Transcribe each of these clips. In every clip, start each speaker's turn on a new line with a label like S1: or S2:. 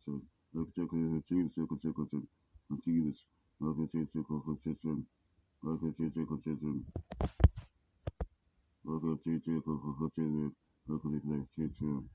S1: like check check check check check continuous like check check check check like check check check like check check check like check check like check check check check check check check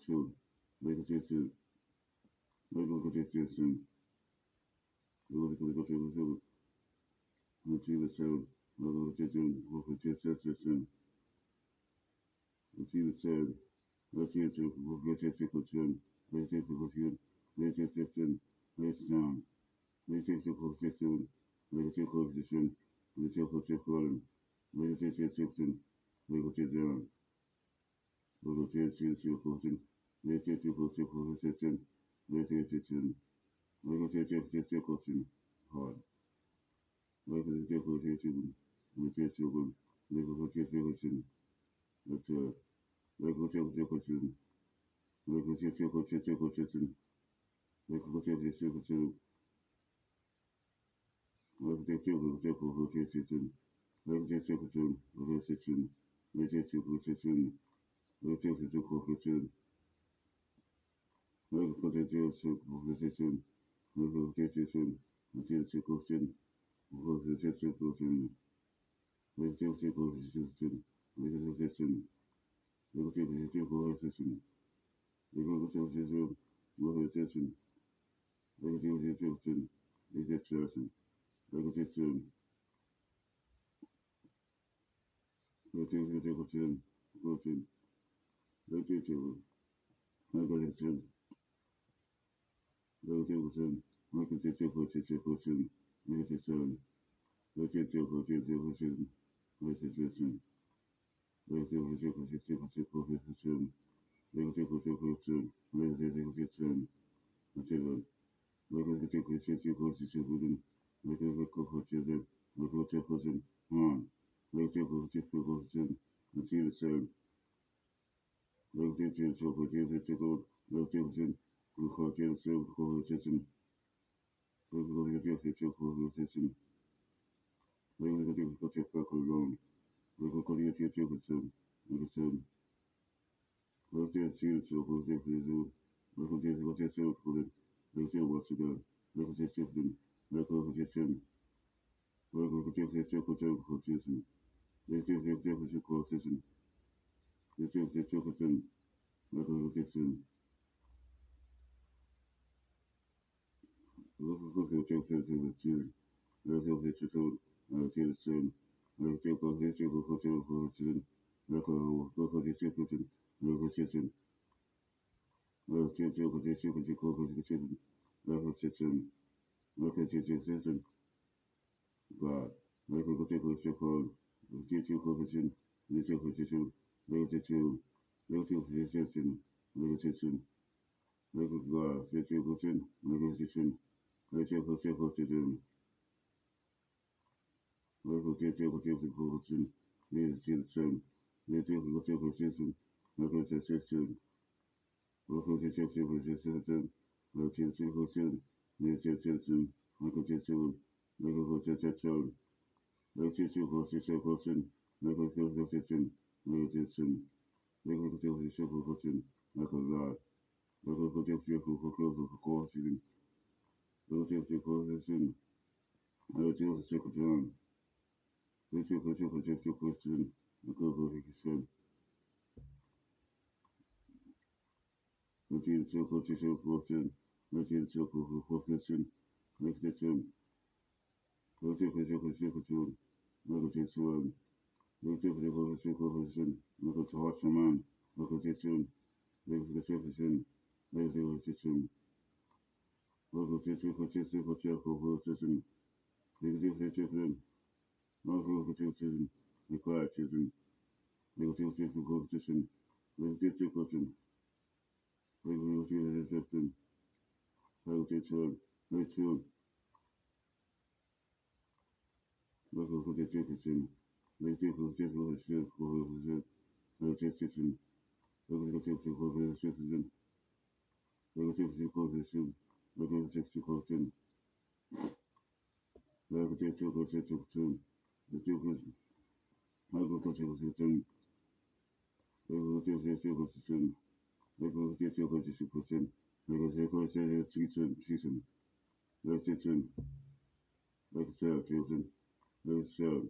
S1: check Lego Jason, Lego Jason, Lego Jason, Achieve Seven, Lego Jason, Lego Jason, Achieve Seven, Achieve Seven, Lego Jason, Lego Jason, Lego Jason, Lego Down, Lego Jason, Lego Jason, Lego Jason, Lego Jason, Lego Jason, Lego Jason, Legal hard. Legal that's God. Michael Coteco Checo, Teacher Covision, Little Covision, Legacy, Little Covision, Legacy, Michael God, Teacher Covision, Legacy, Little Covision, Michael Teacher Covision, Legacy, Little Covision, Michael Teacher, Michael Teacher Covision, Little Covision, Little Michael Teacher, Michael Teacher, Legislative Constitution, Legislative Constitution, Legislation, Legislative Constitution, Legislative Legislative Constitution, Legislative Constitution, Legislative Secretary, Legislative Constitution, Legislative Legislative Constitution, Legislative Constitution, Legislative Legislative Constitution, Legislative Legislative Constitution, Legislative Legislative Legislation, legislation, legislation, legislation, legislation, legislation, required children, legislation, competition, legislation, legislation, legislation, legislation, legislation, legislation, legislation, legislation, legislative constitution, legislative constitution, legislative constitution, agricultural constitution, legislative constitution, legislative constitution, legislative season, legislative, legislative, legislative,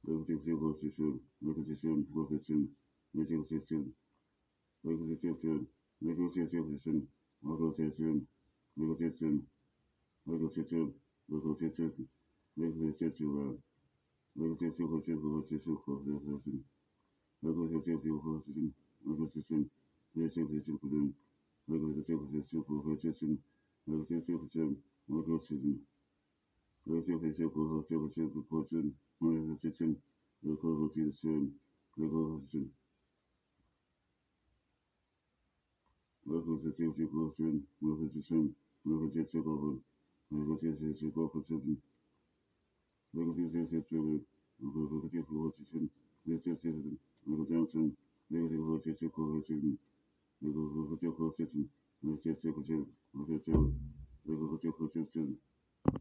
S1: legislative constitution, legislative constitution, making system, making the system, making system, local system, legal system, legal system, local system, making the system, legal system, local system, local system, local system, local system, local system, legal system, legal system, legal system, local system, legal system, local system, legal system, local system, local system, legal system, local system, legal system, local system, local system, local system, local system, local system, local system, local system, legal system, local Johnson, legal system, local system, legal system, legal system, legal system, legal system, legal system,